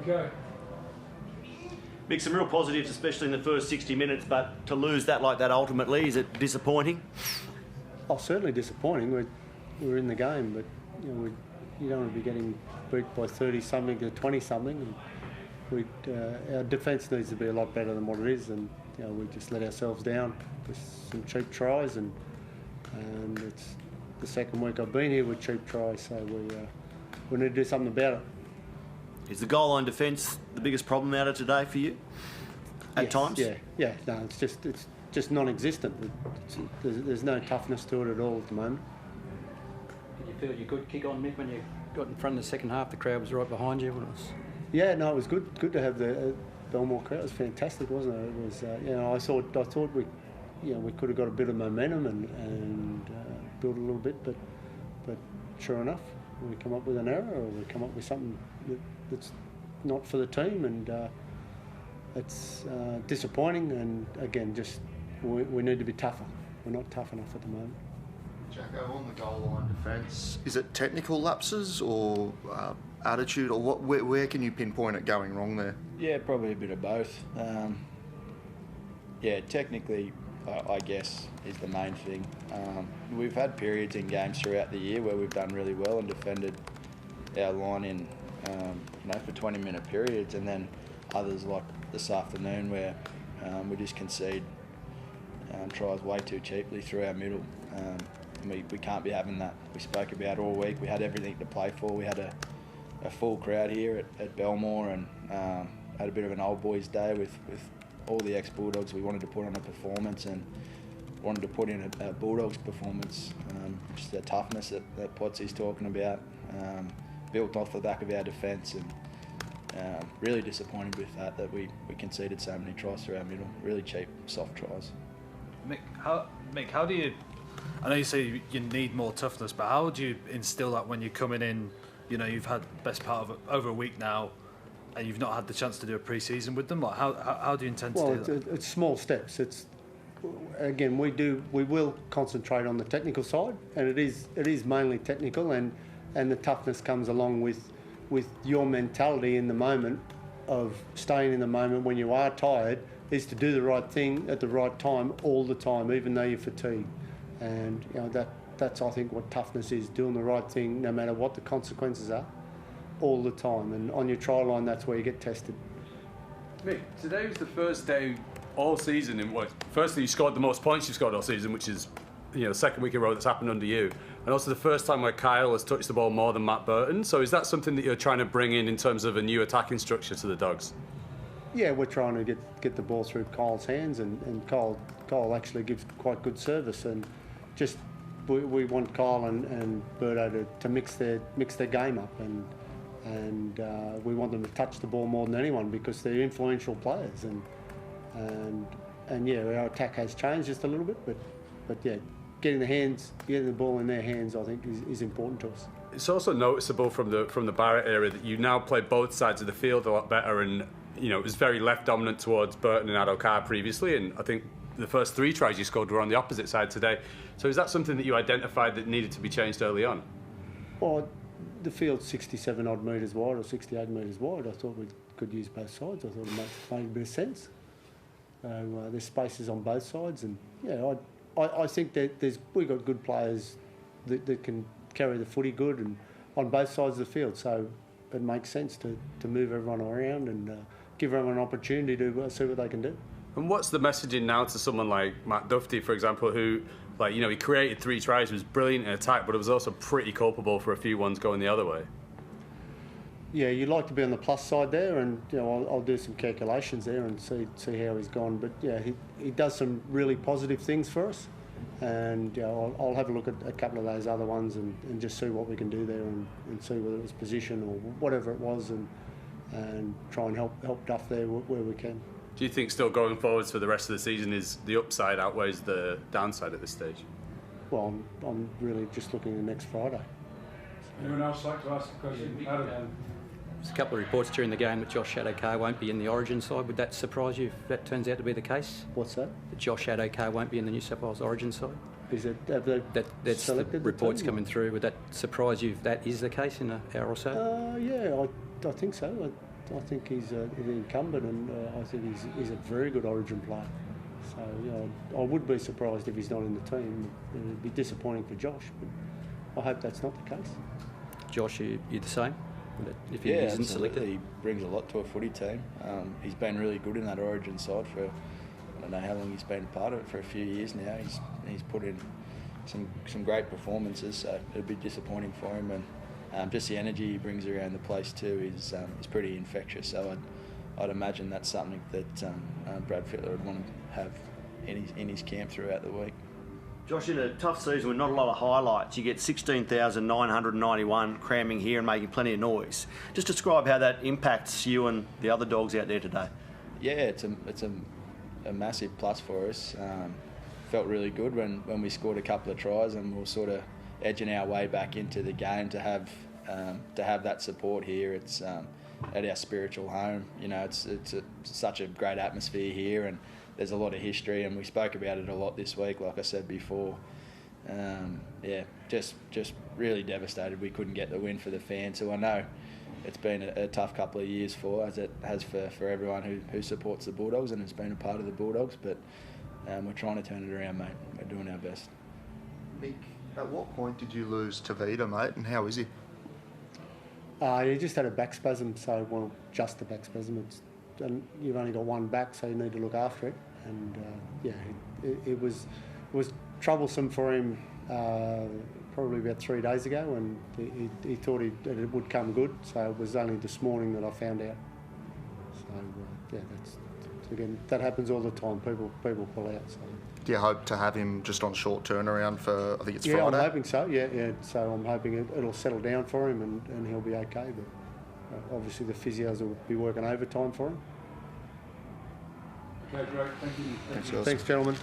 Go. Mick, some real positives, especially in the first 60 minutes, but to lose that like that ultimately, is it disappointing? Oh, certainly disappointing. We're in the game, but you don't want to be getting beat by 30-something to 20-something. Our defence needs to be a lot better than what it is, and we just let ourselves down with some cheap tries, and it's the second week I've been here with cheap tries, so we need to do something about it. Is the goal line defence the biggest problem out of today for you? At times? Yeah. No, it's just non-existent. There's no toughness to it at all at the moment. Did you feel you could kick on, Mick, when you got in front of the second half? The crowd was right behind you. Yeah, no, it was good. Good to have the Belmore crowd. It was fantastic, wasn't it? It was. I thought we could have got a bit of momentum and built a little bit, but sure enough, we come up with an error, or we come up with something that's not for the team, and it's disappointing. And again, just we need to be tougher. We're not tough enough at the moment. Jacko, on the goal line defence, is it technical lapses or attitude, or what? Where can you pinpoint it going wrong there? Yeah, probably a bit of both. Technically, I guess, is the main thing. We've had periods in games throughout the year where we've done really well and defended our line in, for 20-minute periods, and then others like this afternoon where we just concede tries way too cheaply through our middle. We can't be having that. We spoke about all week. We had everything to play for. We had a full crowd here at Belmore, and had a bit of an old boys' day with all the ex-Bulldogs. We wanted to put on a performance and wanted to put in a Bulldogs performance. Just the toughness that Potsy's talking about, built off the back of our defence, and really disappointed with that we conceded so many tries through our middle. Really cheap, soft tries. Mick, how do you... I know you say you need more toughness, but how do you instill that when you're coming in? You've had the best part of over a week now, and you've not had the chance to do a pre-season with them. Like, how do you intend to do that? It's small steps. Again, we will concentrate on the technical side, and it is mainly technical, and the toughness comes along with your mentality in the moment of staying in the moment when you are tired, is to do the right thing at the right time all the time, even though you're fatigued. And that's I think what toughness is, doing the right thing no matter what the consequences are, all the time. And on your try line, that's where you get tested. Mick, today was the first day all season in what? Firstly, you scored the most points you've scored all season, which is the second week in a row that's happened under you, and also the first time where Kyle has touched the ball more than Matt Burton. So is that something that you're trying to bring in terms of a new attacking structure to the Dogs? Yeah, we're trying to get the ball through Kyle's hands, and Kyle actually gives quite good service, and just we want Kyle and Birdo to mix their game up, and we want them to touch the ball more than anyone because they're influential players, and our attack has changed just a little bit, but getting the ball in their hands, I think is important to us. It's also noticeable from the Barrett era that you now play both sides of the field a lot better, and it was very left dominant towards Burton and Addo-Carr previously, and I think the first 3 tries you scored were on the opposite side today. So is that something that you identified that needed to be changed early on? Well, the field's 67 odd metres wide or 68 metres wide. I thought we could use both sides. I thought it made a bit of sense. There's spaces on both sides, and I think that we've got good players that can carry the footy good and on both sides of the field. So it makes sense to move everyone around and give everyone an opportunity to see what they can do. And what's the messaging now to someone like Matt Duffy, for example, who, he created 3 tries, was brilliant in attack, but it was also pretty culpable for a few ones going the other way? Yeah, you'd like to be on the plus side there, and I'll do some calculations there and see how he's gone. But he does some really positive things for us, and I'll have a look at a couple of those other ones and just see what we can do there and see whether it was position or whatever it was, and try and help Duff there where we can. Do you think still going forwards for the rest of the season is the upside outweighs the downside at this stage? Well, I'm really just looking at next Friday. Anyone else like to ask a question? There's a couple of reports during the game that Josh Addo-Carr won't be in the Origin side. Would that surprise you if that turns out to be the case? What's that? That Josh Addo-Carr won't be in the New South Wales Origin side? Is it? Have they that's selected the reports team? coming through. Would that surprise you if that is the case in an hour or so? I think so. I think he's an incumbent, and I think he's a very good Origin player. So I would be surprised if he's not in the team. It'd be disappointing for Josh, but I hope that's not the case. Josh, you the same? If he Yeah, isn't absolutely. selected? He brings a lot to a footy team. He's been really good in that Origin side for, I don't know how long he's been a part of it, for a few years now. He's put in some great performances, so it'd be disappointing for him. And just the energy he brings around the place too is pretty infectious. So I'd imagine that's something that Brad Fittler would want to have in his camp throughout the week. Josh, in a tough season with not a lot of highlights, you get 16,991 cramming here and making plenty of noise. Just describe how that impacts you and the other dogs out there today. Yeah, it's a massive plus for us. Felt really good when we scored a couple of tries, and we were sort of edging our way back into the game to have that support here. It's at our spiritual home. It's such a great atmosphere here, and there's a lot of history, and we spoke about it a lot this week, like I said before. Just really devastated we couldn't get the win for the fans, who I know it's been a tough couple of years for, as it has for everyone who supports the Bulldogs and has been a part of the Bulldogs, but we're trying to turn it around, mate. We're doing our best. Mick, at what point did you lose Tavita, mate, and how is he? He just had a back spasm, so just a back spasm. And you've only got one back, so you need to look after it. And it was troublesome for him probably about 3 days ago, and he thought that it would come good. So it was only this morning that I found out. So that happens all the time. People pull out. So. Do you hope to have him just on short turnaround for, I think it's Friday? Yeah, I'm hoping so. Yeah. So I'm hoping it'll settle down for him and he'll be okay. But obviously the physios will be working overtime for him. Okay, great. Thank you. Thanks, guys. Thanks, gentlemen.